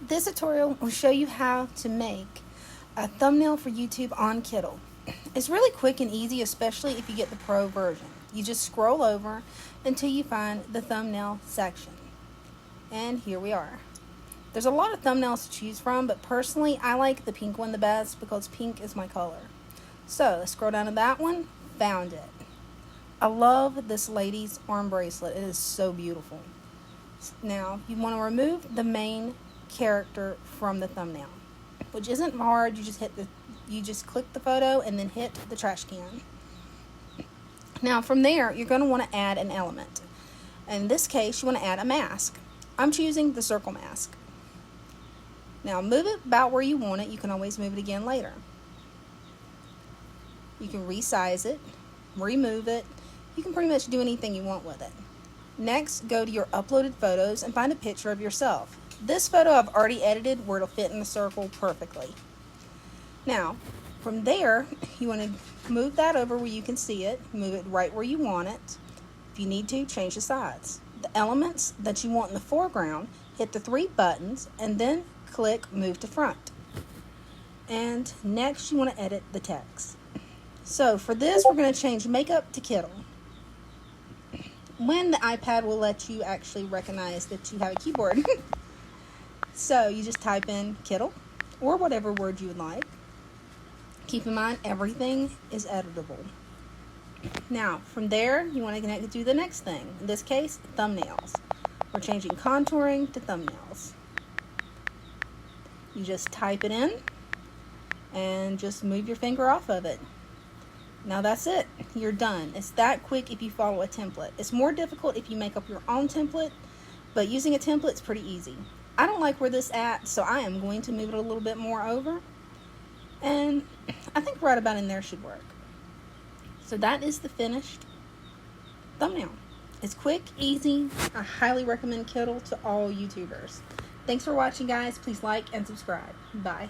This tutorial will show you how to make a thumbnail for YouTube on Kittl. It's really quick and easy, especially if you get the pro version. You just scroll over until you find the thumbnail section. And here we are. There's a lot of thumbnails to choose from, but personally I like the pink one the best because pink is my color. So let's scroll down to that one. Found it. I love this lady's arm bracelet. It is so beautiful. Now you want to remove the main character from the thumbnail, which isn't hard. You just click the photo and then hit the trash can. Now from there you're going to want to add an element. In this case you want to add a mask. I'm choosing the circle mask. Now move it about where you want it. You can always move it again later. You can resize it, remove it. You can pretty much do anything you want with it. Next, go to your uploaded photos and find a picture of yourself. This photo I've already edited where it'll fit in the circle perfectly. Now, from there, you want to move that over where you can see it. Move it right where you want it. If you need to, change the sides. The elements that you want in the foreground, hit the 3 buttons and then click Move to Front. And next, you want to edit the text. So for this, we're going to change Makeup to Kittl. When the iPad will let you actually recognize that you have a keyboard. So you just type in Kittl or whatever word you would like. Keep in mind everything is editable. Now from there you want to connect it to the next thing. In this case, thumbnails. We're changing contouring to thumbnails. You just type it in and just move your finger off of it. Now that's it. You're done. It's that quick if you follow a template. It's more difficult if you make up your own template, but using a template is pretty easy. I don't like where this at, so I am going to move it a little bit more over. And I think right about in there should work. So that is the finished thumbnail. It's quick, easy. I highly recommend Kittl to all YouTubers. Thanks for watching, guys. Please like and subscribe. Bye.